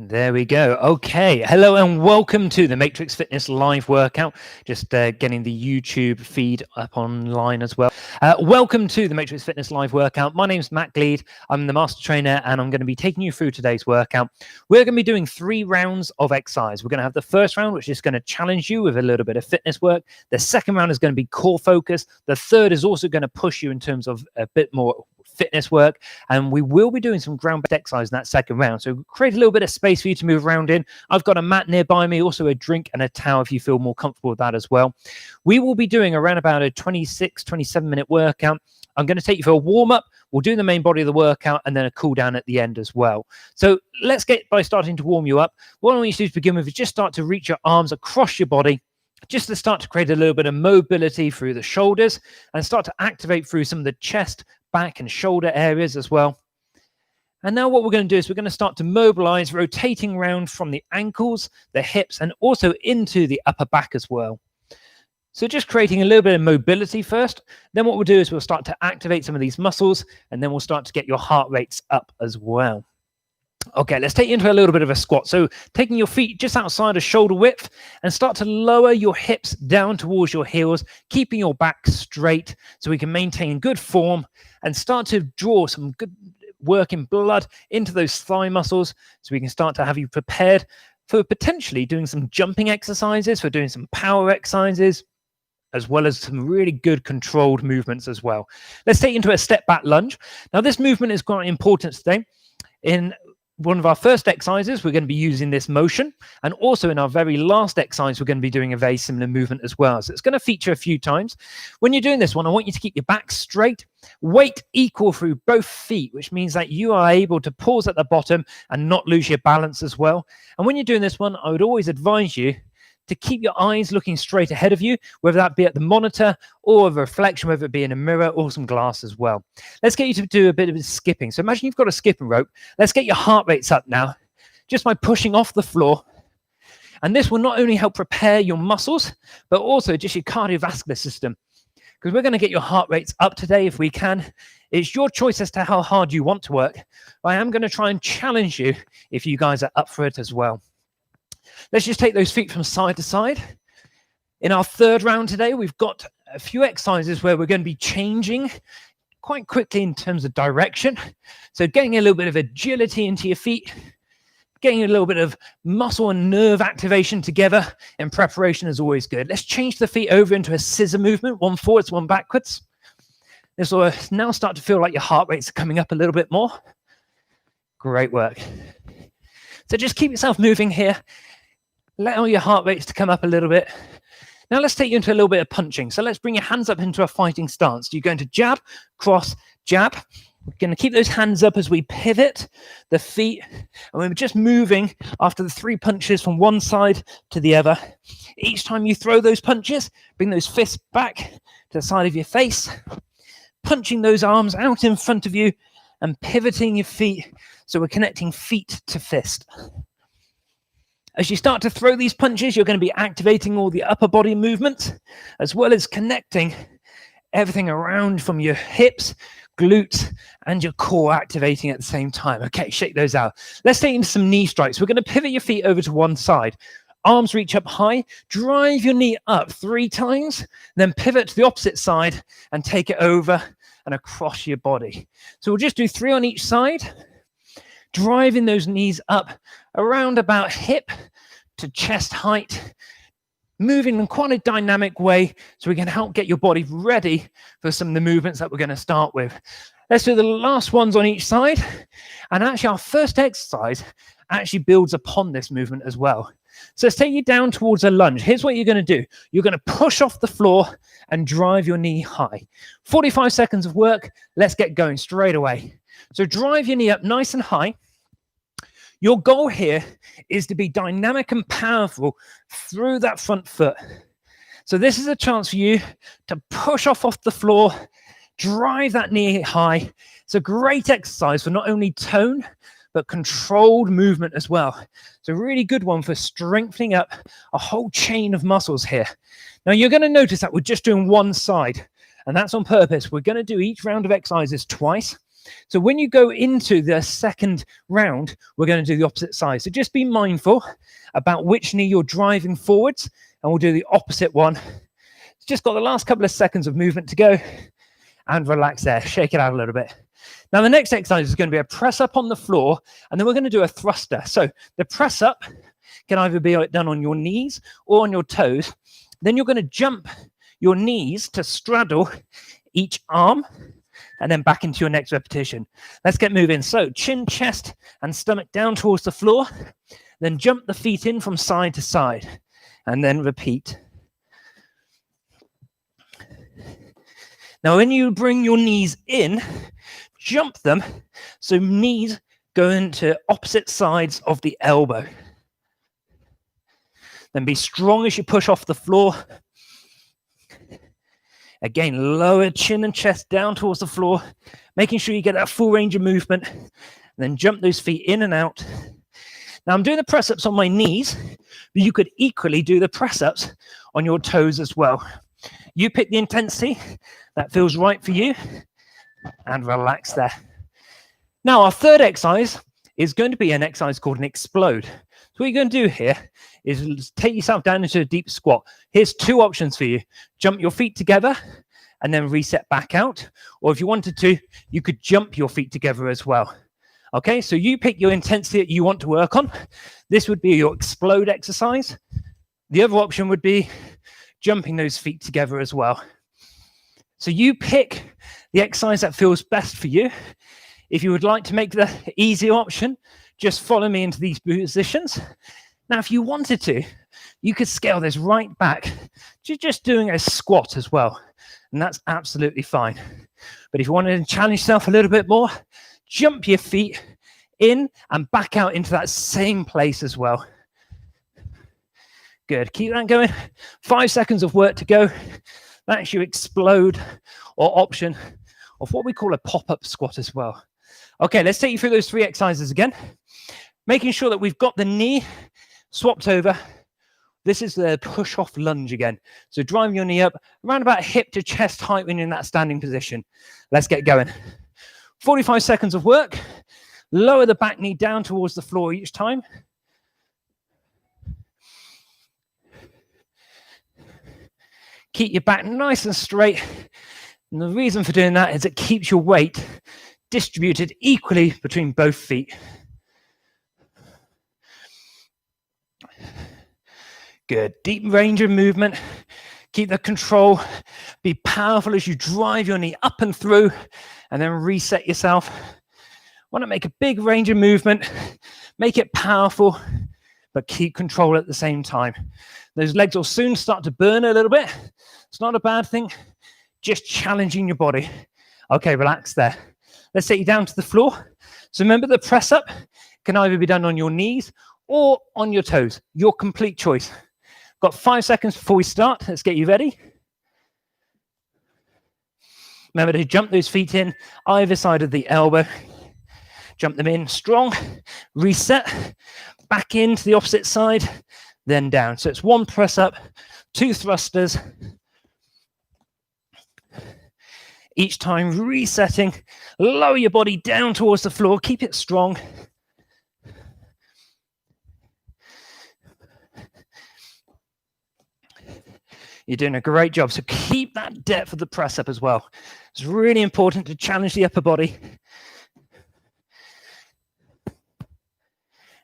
There we go. Okay. Hello and welcome to the Matrix Fitness live workout. Just getting the YouTube feed up online as well. Welcome to the Matrix Fitness live workout. My name's Matt Gleed. I'm the master trainer and I'm going to be taking you through today's workout. We're going to be doing 3 rounds of exercise. We're going to have the first round, which is going to challenge you with a little bit of fitness work. The second round is going to be core focus. The third is also going to push you in terms of a bit more fitness work, and we will be doing some ground-based exercise in that second round, so create a little bit of space for you to move around in. I've got a mat nearby me, also a drink and a towel if you feel more comfortable with that as well. We will be doing around about a 26-27 minute workout. I'm going to take you for a warm-up. We'll do the main body of the workout and then a cool down at the end as well. So let's get by starting to warm you up. What I want you to do to begin with is just start to reach your arms across your body, just to start to create a little bit of mobility through the shoulders and start to activate through some of the chest, back and shoulder areas as well. And now what we're going to do is we're going to start to mobilize, rotating around from the ankles, the hips, and also into the upper back as well. So just creating a little bit of mobility first. Then what we'll do is we'll start to activate some of these muscles, and then we'll start to get your heart rates up as well. Okay, let's take you into a little bit of a squat. So taking your feet just outside of shoulder width and start to lower your hips down towards your heels, keeping your back straight so we can maintain good form and start to draw some good working blood into those thigh muscles so we can start to have you prepared for potentially doing some jumping exercises, for doing some power exercises, as well as some really good controlled movements as well. Let's take you into a step back lunge. Now this movement is quite important today. In one of our first exercises, we're going to be using this motion, and also in our very last exercise, we're going to be doing a very similar movement as well. So it's going to feature a few times. When you're doing this one, I want you to keep your back straight, weight equal through both feet, which means that you are able to pause at the bottom and not lose your balance as well. And when you're doing this one, I would always advise you to keep your eyes looking straight ahead of you, whether that be at the monitor or a reflection, whether it be in a mirror or some glass as well. Let's get you to do a bit of skipping. So imagine you've got a skipping rope. Let's get your heart rates up now, just by pushing off the floor. And this will not only help prepare your muscles, but also just your cardiovascular system, because we're going to get your heart rates up today if we can. It's your choice as to how hard you want to work. I am going to try and challenge you if you guys are up for it as well. Let's just take those feet from side to side. In our third round today, we've got a few exercises where we're going to be changing quite quickly in terms of direction. So getting a little bit of agility into your feet, getting a little bit of muscle and nerve activation together in preparation is always good. Let's change the feet over into a scissor movement, one forwards, one backwards. This will now start to feel like your heart rates are coming up a little bit more. Great work. So just keep yourself moving here. Allow your heart rates to come up a little bit. Now let's take you into a little bit of punching. So let's bring your hands up into a fighting stance. You're going to jab, cross, jab. We're going to keep those hands up as we pivot the feet. And we're just moving after the 3 punches from one side to the other. Each time you throw those punches, bring those fists back to the side of your face, punching those arms out in front of you and pivoting your feet. So we're connecting feet to fist. As you start to throw these punches, you're going to be activating all the upper body movements, as well as connecting everything around from your hips, glutes, and your core activating at the same time. Okay, shake those out. Let's take into some knee strikes. We're going to pivot your feet over to one side. Arms reach up high. Drive your knee up 3 times, then pivot to the opposite side and take it over and across your body. So we'll just do 3 on each side. Driving those knees up around about hip to chest height, moving in quite a dynamic way so we can help get your body ready for some of the movements that we're going to start with. Let's do the last ones on each side. And actually our first exercise actually builds upon this movement as well. So let's take you down towards a lunge. Here's what you're going to do. You're going to push off the floor and drive your knee high. 45 seconds of work. Let's get going straight away. So drive your knee up nice and high. Your goal here is to be dynamic and powerful through that front foot. So this is a chance for you to push off the floor, drive that knee high. It's a great exercise for not only tone, but controlled movement as well. It's a really good one for strengthening up a whole chain of muscles here. Now you're going to notice that we're just doing one side, and that's on purpose. We're going to do each round of exercises twice. So when you go into the second round, we're going to do the opposite side. So just be mindful about which knee you're driving forwards, and we'll do the opposite one. It's just got the last couple of seconds of movement to go, and relax there. Shake it out a little bit. Now, the next exercise is going to be a press up on the floor, and then we're going to do a thruster. So the press up can either be done on your knees or on your toes. Then you're going to jump your knees to straddle each arm, and then back into your next repetition. Let's get moving. So chin, chest, and stomach down towards the floor. Then jump the feet in from side to side, and then repeat. Now, when you bring your knees in, jump them so knees go into opposite sides of the elbow. Then be strong as you push off the floor. Again, lower chin and chest down towards the floor, making sure you get that full range of movement. Then jump those feet in and out. Now, I'm doing the press-ups on my knees, but you could equally do the press-ups on your toes as well. You pick the intensity that feels right for you, and relax there. Now, our third exercise is going to be an exercise called an explode. So what you're going to do here is take yourself down into a deep squat. Here's two options for you. Jump your feet together and then reset back out. Or if you wanted to, you could jump your feet together as well. Okay, so you pick your intensity that you want to work on. This would be your explode exercise. The other option would be jumping those feet together as well. So you pick the exercise that feels best for you. If you would like to make the easier option, just follow me into these positions. Now, if you wanted to, you could scale this right back to just doing a squat as well. And that's absolutely fine. But if you wanted to challenge yourself a little bit more, jump your feet in and back out into that same place as well. Good. Keep that going. 5 seconds of work to go. That's your explode or option of what we call a pop-up squat as well. Okay, let's take you through those three exercises again. Making sure that we've got the knee swapped over. This is the push-off lunge again. So driving your knee up around about hip to chest height when you're in that standing position. Let's get going. 45 seconds of work. Lower the back knee down towards the floor each time. Keep your back nice and straight. And the reason for doing that is it keeps your weight distributed equally between both feet. Good. Deep range of movement. Keep the control. Be powerful as you drive your knee up and through, and then reset yourself. Want to make a big range of movement. Make it powerful, but keep control at the same time. Those legs will soon start to burn a little bit. It's not a bad thing. Just challenging your body. Okay, relax there. Let's take you down to the floor. So remember, the press up can either be done on your knees or on your toes. Your complete choice. Got 5 seconds before we start. Let's get you ready. Remember to jump those feet in either side of the elbow. Jump them in strong. Reset. Back into the opposite side. Then down. So it's one press up, two thrusters. Each time resetting. Lower your body down towards the floor. Keep it strong. You're doing a great job. So keep that depth of the press up as well. It's really important to challenge the upper body.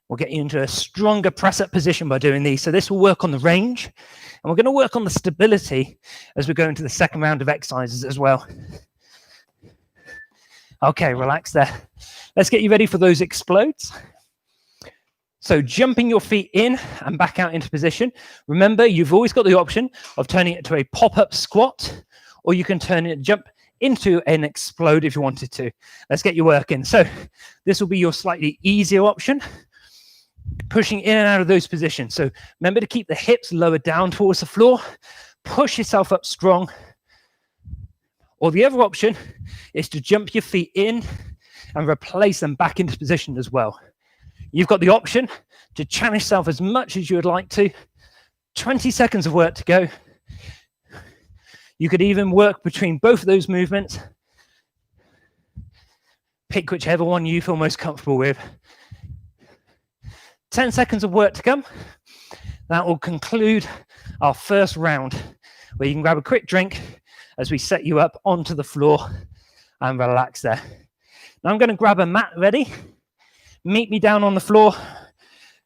We'll get you into a stronger press up position by doing these. So this will work on the range, and we're going to work on the stability as we go into the second round of exercises as well. Okay, relax there. Let's get you ready for those explodes. So jumping your feet in and back out into position. Remember, you've always got the option of turning it to a pop-up squat, or you can turn it, jump into an explode if you wanted to. Let's get you working. So this will be your slightly easier option. Pushing in and out of those positions. So remember to keep the hips lower down towards the floor. Push yourself up strong. Or the other option is to jump your feet in and replace them back into position as well. You've got the option to challenge yourself as much as you would like to. 20 seconds of work to go. You could even work between both of those movements. Pick whichever one you feel most comfortable with. 10 seconds of work to come. That will conclude our first round, where you can grab a quick drink as we set you up onto the floor and relax there. Now I'm going to grab a mat ready. Meet me down on the floor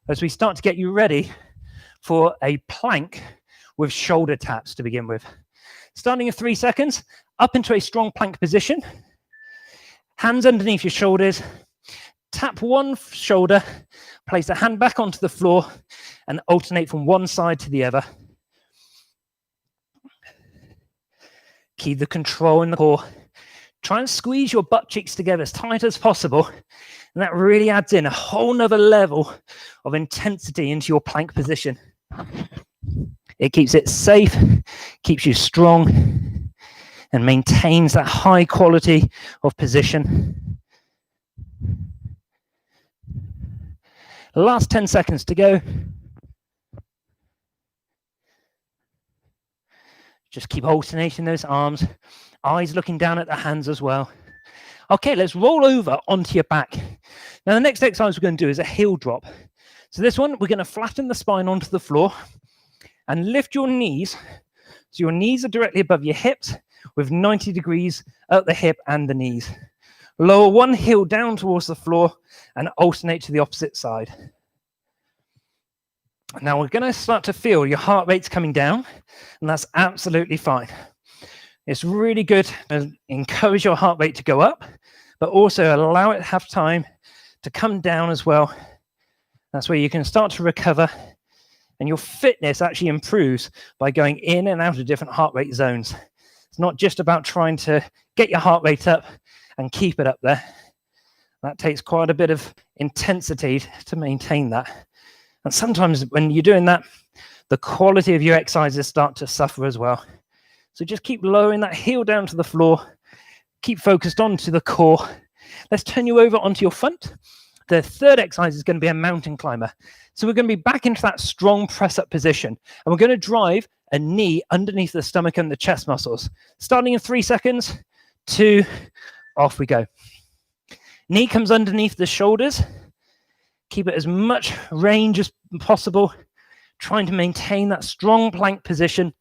as we start to get you ready for a plank with shoulder taps to begin with. Starting in 3 seconds, up into a strong plank position. Hands underneath your shoulders. Tap one shoulder, place a hand back onto the floor, and alternate from one side to the other. Keep the control in the core. Try and squeeze your butt cheeks together as tight as possible. And that really adds in a whole nother level of intensity into your plank position. It keeps it safe, keeps you strong, and maintains that high quality of position. Last 10 seconds to go. Just keep alternating those arms, eyes looking down at the hands as well. Okay, let's roll over onto your back. Now, the next exercise we're going to do is a heel drop. So this one, we're going to flatten the spine onto the floor and lift your knees. So your knees are directly above your hips with 90 degrees at the hip and the knees. Lower one heel down towards the floor and alternate to the opposite side. Now we're going to start to feel your heart rate's coming down, and that's absolutely fine. It's really good to encourage your heart rate to go up, but also allow it to have time to come down as well. That's where you can start to recover, and your fitness actually improves by going in and out of different heart rate zones. It's not just about trying to get your heart rate up and keep it up there. That takes quite a bit of intensity to maintain that. And sometimes when you're doing that, the quality of your exercises start to suffer as well. So just keep lowering that heel down to the floor. Keep focused onto the core. Let's turn you over onto your front. The third exercise is going to be a mountain climber. So we're going to be back into that strong press-up position. And we're going to drive a knee underneath the stomach and the chest muscles. Starting in 3 seconds, 2, off we go. Knee comes underneath the shoulders. Keep it as much range as possible, trying to maintain that strong plank position.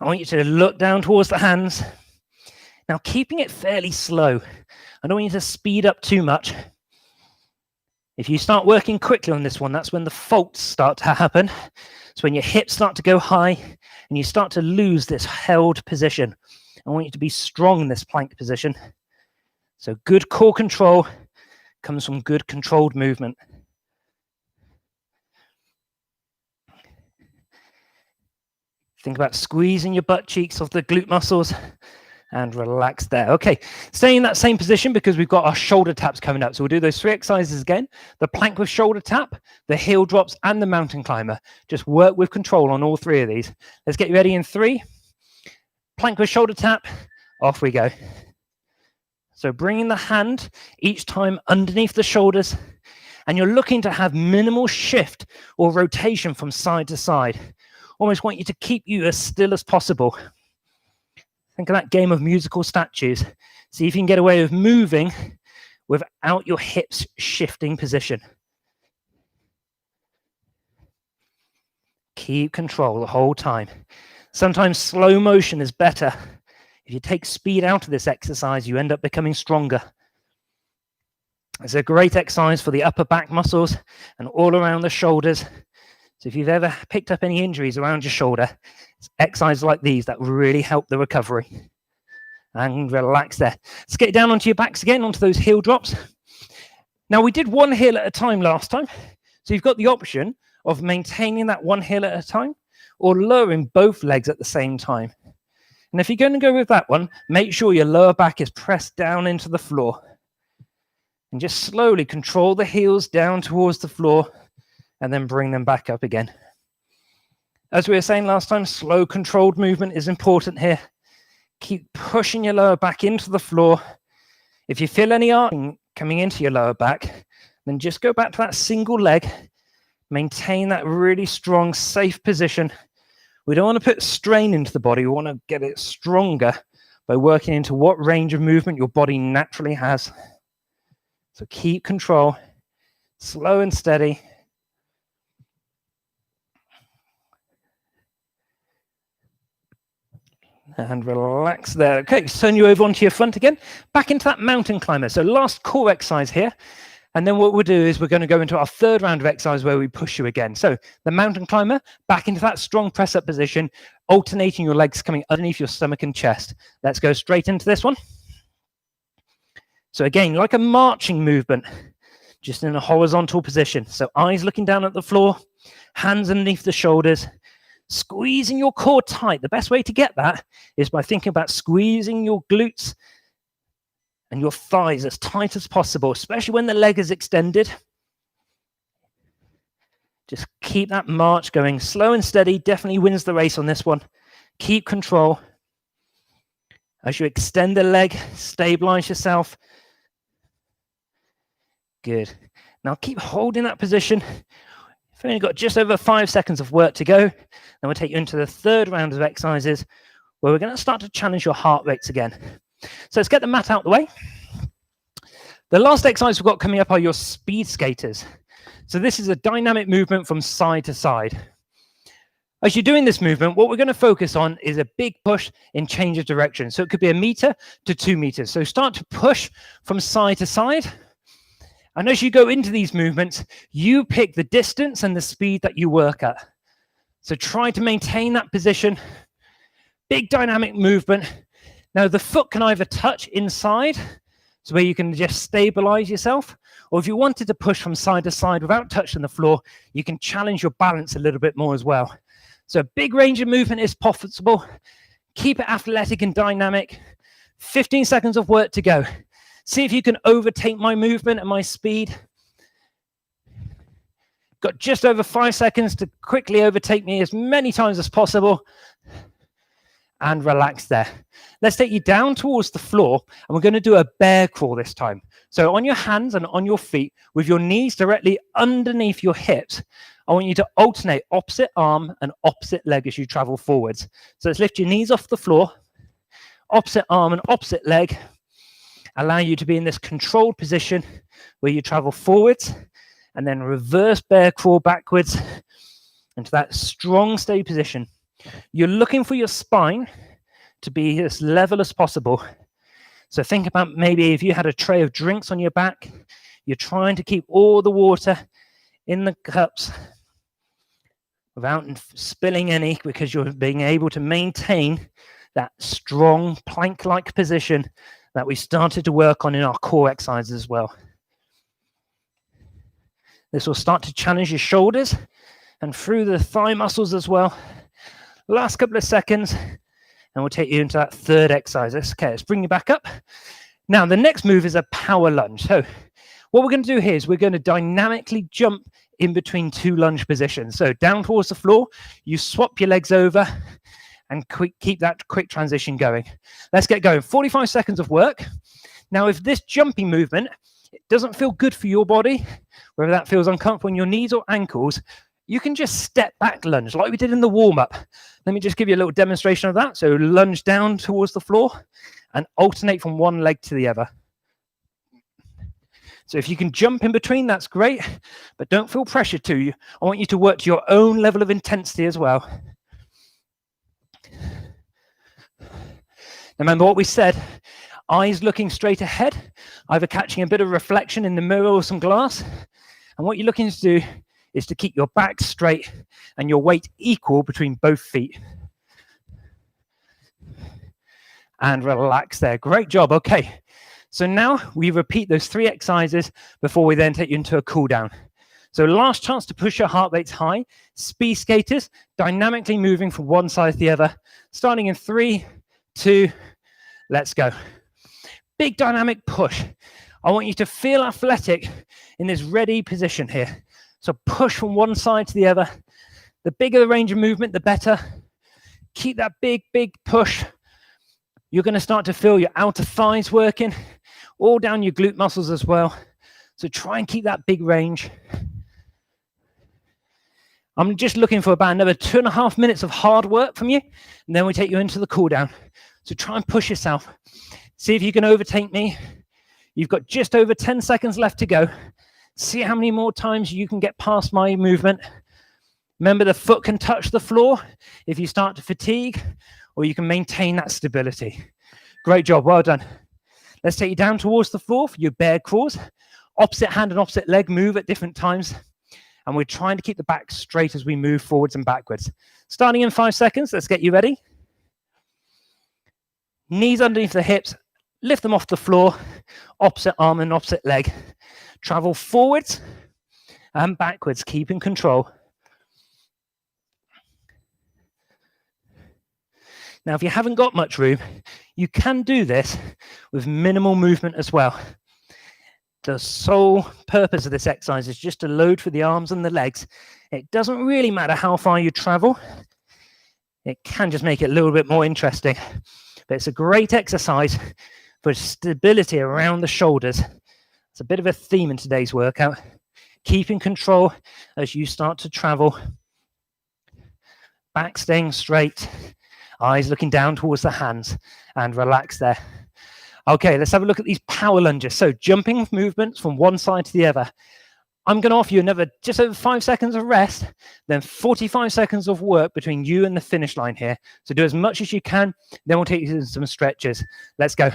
I want you to look down towards the hands. Now, keeping it fairly slow. I don't want you to speed up too much. If you start working quickly on this one, that's when the faults start to happen. It's when your hips start to go high and you start to lose this held position. I want you to be strong in this plank position. So good core control comes from good controlled movement. Think about squeezing your butt cheeks off the glute muscles and relax there. Okay, staying in that same position because we've got our shoulder taps coming up. So we'll do those 3 exercises again. The plank with shoulder tap, the heel drops, and the mountain climber. Just work with control on all 3 of these. Let's get you ready in 3. Plank with shoulder tap, off we go. So bringing the hand each time underneath the shoulders, and you're looking to have minimal shift or rotation from side to side. Almost want you to keep you as still as possible. Think of that game of musical statues. See if you can get away with moving without your hips shifting position. Keep control the whole time. Sometimes slow motion is better. If you take speed out of this exercise, you end up becoming stronger. It's a great exercise for the upper back muscles and all around the shoulders. So if you've ever picked up any injuries around your shoulder, it's exercises like these that really help the recovery. And relax there. Let's get down onto your backs again, onto those heel drops. Now, we did one heel at a time last time. So you've got the option of maintaining that one heel at a time or lowering both legs at the same time. And if you're going to go with that one, make sure your lower back is pressed down into the floor. And just slowly control the heels down towards the floor and then bring them back up again. As we were saying last time, slow controlled movement is important here. Keep pushing your lower back into the floor. If you feel any arcing coming into your lower back, then just go back to that single leg. Maintain that really strong, safe position. We don't want to put strain into the body. We want to get it stronger by working into what range of movement your body naturally has. So keep control, slow and steady. And relax there. Okay, turn you over onto your front again. Back into that mountain climber. So last core exercise here. And then what we'll do is we're going to go into our third round of exercise where we push you again. So the mountain climber, back into that strong press-up position, alternating your legs coming underneath your stomach and chest. Let's go straight into this one. So again, like a marching movement, just in a horizontal position. So eyes looking down at the floor, hands underneath the shoulders, squeezing your core tight. The best way to get that is by thinking about squeezing your glutes and your thighs as tight as possible, especially when the leg is extended. Just keep that march going. Slow and steady definitely wins the race on this one. Keep control. As you extend the leg, stabilize yourself. Good. Now keep holding that position. You've only got just over 5 seconds of work to go. Then we'll take you into the third round of exercises where we're going to start to challenge your heart rates again. So let's get the mat out the way. The last exercise we've got coming up are your speed skaters. So this is a dynamic movement from side to side. As you're doing this movement, what we're going to focus on is a big push in change of direction. So it could be 1 meter to 2 meters. So start to push from side to side. And as you go into these movements, you pick the distance and the speed that you work at. So try to maintain that position. Big dynamic movement. Now, the foot can either touch inside, so where you can just stabilize yourself, or if you wanted to push from side to side without touching the floor, you can challenge your balance a little bit more as well. So a big range of movement is possible. Keep it athletic and dynamic. 15 seconds of work to go. See if you can overtake my movement and my speed. Got just over 5 seconds to quickly overtake me as many times as possible. And relax there. Let's take you down towards the floor, and we're going to do a bear crawl this time. So on your hands and on your feet, with your knees directly underneath your hips, I want you to alternate opposite arm and opposite leg as you travel forwards. So let's lift your knees off the floor, opposite arm and opposite leg, allow you to be in this controlled position where you travel forwards, and then reverse bear crawl backwards into that strong, steady position. You're looking for your spine to be as level as possible. So think about maybe if you had a tray of drinks on your back, you're trying to keep all the water in the cups without spilling any, because you're being able to maintain that strong plank-like position that we started to work on in our core exercises as well. This will start to challenge your shoulders and through the thigh muscles as well. Last couple of seconds, and we'll take you into that third exercise. Okay, let's bring you back up. Now, the next move is a power lunge. So what we're going to do here is we're going to dynamically jump in between 2 lunge positions. So down towards the floor, you swap your legs over and keep that quick transition going. Let's get going. 45 seconds of work. Now, if this jumping movement, it doesn't feel good for your body, whether that feels uncomfortable in your knees or ankles, you can just step back lunge like we did in the warm-up. Let me just give you a little demonstration of that. So lunge down towards the floor and alternate from one leg to the other. So if you can jump in between, that's great, but don't feel pressure to you. I want you to work to your own level of intensity as well. Remember what we said, eyes looking straight ahead, either catching a bit of reflection in the mirror or some glass. And what you're looking to do is to keep your back straight and your weight equal between both feet. And relax there. Great job. Okay. So now we repeat those 3 exercises before we then take you into a cool down. So last chance to push your heart rates high. Speed skaters, dynamically moving from one side to the other. Starting in 3, 2, let's go. Big dynamic push. I want you to feel athletic in this ready position here. So push from one side to the other. The bigger the range of movement, the better. Keep that big, big push. You're going to start to feel your outer thighs working, all down your glute muscles as well. So try and keep that big range. I'm just looking for about another 2.5 minutes of hard work from you, and then we take you into the cool down. So try and push yourself. See if you can overtake me. You've got just over 10 seconds left to go. See how many more times you can get past my movement. Remember, the foot can touch the floor if you start to fatigue, or you can maintain that stability. Great job, well done. Let's take you down towards the floor for your bear crawls. Opposite hand and opposite leg move at different times. And we're trying to keep the back straight as we move forwards and backwards. Starting in 5 seconds, let's get you ready. Knees underneath the hips, lift them off the floor, opposite arm and opposite leg. Travel forwards and backwards, keeping control. Now, if you haven't got much room, you can do this with minimal movement as well. The sole purpose of this exercise is just to load for the arms and the legs. It doesn't really matter how far you travel. It can just make it a little bit more interesting. But it's a great exercise for stability around the shoulders. It's a bit of a theme in today's workout. Keeping control as you start to travel. Back staying straight. Eyes looking down towards the hands, and relax there. Okay, let's have a look at these power lunges. So jumping movements from one side to the other. I'm going to offer you another just over 5 seconds of rest, then 45 seconds of work between you and the finish line here. So do as much as you can, then we'll take you to some stretches. Let's go.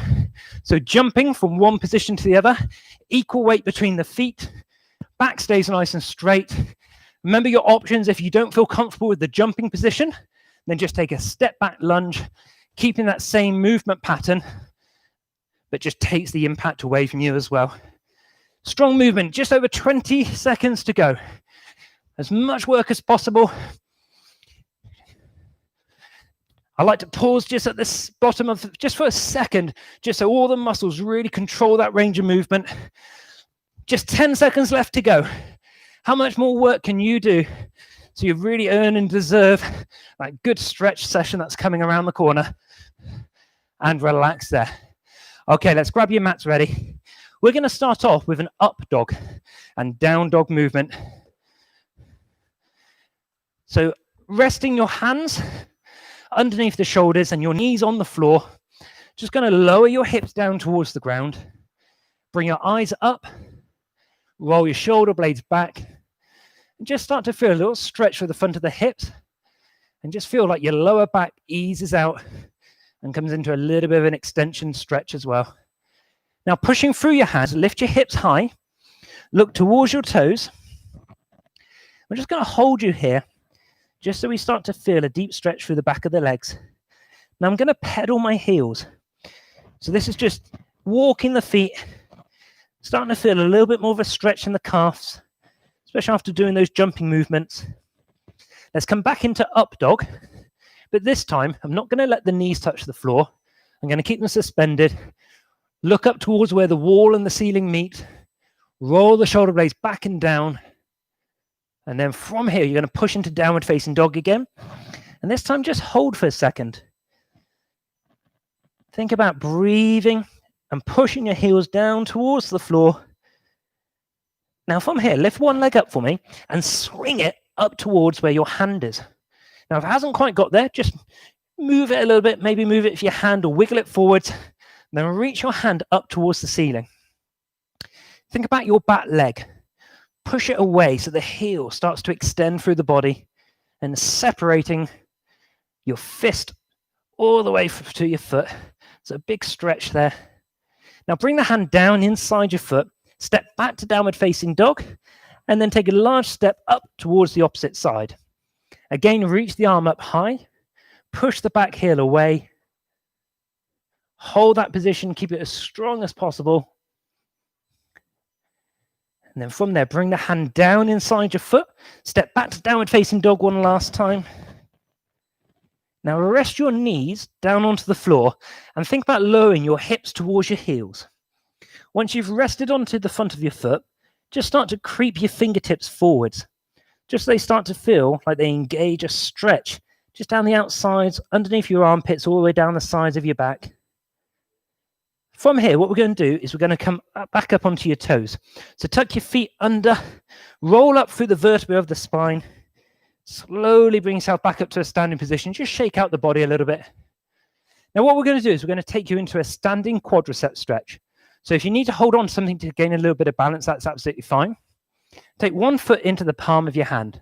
So jumping from one position to the other, equal weight between the feet, back stays nice and straight. Remember your options. If you don't feel comfortable with the jumping position, then just take a step back lunge, keeping that same movement pattern, but just takes the impact away from you as well. Strong movement, just over 20 seconds to go. As much work as possible. I like to pause just at this bottom of, just for a second, just so all the muscles really control that range of movement. Just 10 seconds left to go. How much more work can you do? So you really earn and deserve that good stretch session that's coming around the corner. And relax there. Okay, let's grab your mats ready. We're going to start off with an up dog and down dog movement. So resting your hands underneath the shoulders and your knees on the floor. Just going to lower your hips down towards the ground. Bring your eyes up. Roll your shoulder blades back. And just start to feel a little stretch through the front of the hips. And just feel like your lower back eases out and comes into a little bit of an extension stretch as well. Now, pushing through your hands, lift your hips high. Look towards your toes. We're just going to hold you here, just so we start to feel a deep stretch through the back of the legs. Now, I'm going to pedal my heels. So this is just walking the feet, starting to feel a little bit more of a stretch in the calves, especially after doing those jumping movements. Let's come back into up dog. But this time, I'm not going to let the knees touch the floor. I'm going to keep them suspended. Look up towards where the wall and the ceiling meet. Roll the shoulder blades back and down. And then from here, you're going to push into downward facing dog again. And this time, just hold for a second. Think about breathing and pushing your heels down towards the floor. Now from here, lift one leg up for me and swing it up towards where your hand is. Now, if it hasn't quite got there, just move it a little bit. Maybe move it with your hand or wiggle it forwards. Then reach your hand up towards the ceiling. Think about your back leg. Push it away so the heel starts to extend through the body and separating your fist all the way to your foot. So a big stretch there. Now bring the hand down inside your foot. Step back to downward facing dog. And then take a large step up towards the opposite side. Again, reach the arm up high. Push the back heel away. Hold that position. Keep it as strong as possible. And then from there, bring the hand down inside your foot. Step back to downward facing dog one last time. Now rest your knees down onto the floor and think about lowering your hips towards your heels. Once you've rested onto the front of your foot, just start to creep your fingertips forwards. Just so they start to feel like they engage a stretch just down the outsides, underneath your armpits, all the way down the sides of your back. From here, what we're going to do is we're going to come back up onto your toes. So tuck your feet under, roll up through the vertebrae of the spine, slowly bring yourself back up to a standing position. Just shake out the body a little bit. Now, what we're going to do is we're going to take you into a standing quadricep stretch. So if you need to hold on to something to gain a little bit of balance, that's absolutely fine. Take one foot into the palm of your hand.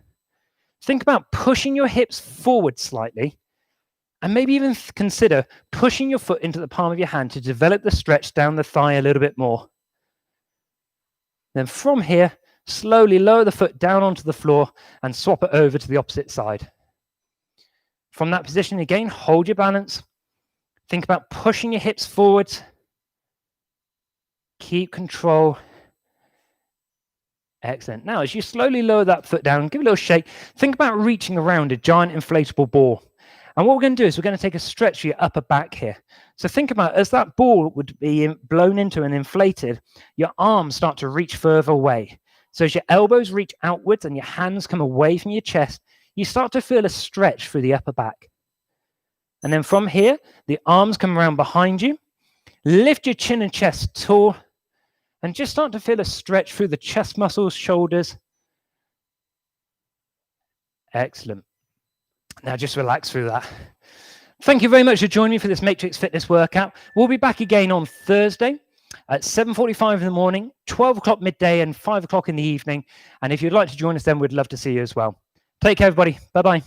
Think about pushing your hips forward slightly, and maybe even consider pushing your foot into the palm of your hand to develop the stretch down the thigh a little bit more. Then from here, slowly lower the foot down onto the floor and swap it over to the opposite side. From that position again, hold your balance. Think about pushing your hips forward. Keep control. Excellent. Now, as you slowly lower that foot down, give it a little shake. Think about reaching around a giant inflatable ball. And what we're going to do is we're going to take a stretch for your upper back here. So think about as that ball would be blown into and inflated, your arms start to reach further away. So as your elbows reach outwards and your hands come away from your chest, you start to feel a stretch through the upper back. And then from here, the arms come around behind you. Lift your chin and chest tall. And just start to feel a stretch through the chest muscles, shoulders. Excellent. Now just relax through that. Thank you very much for joining me for this Matrix Fitness workout. We'll be back again on Thursday at 7:45 in the morning, 12 o'clock midday, and 5 o'clock in the evening. And if you'd like to join us then, we'd love to see you as well. Take care, everybody. Bye-bye.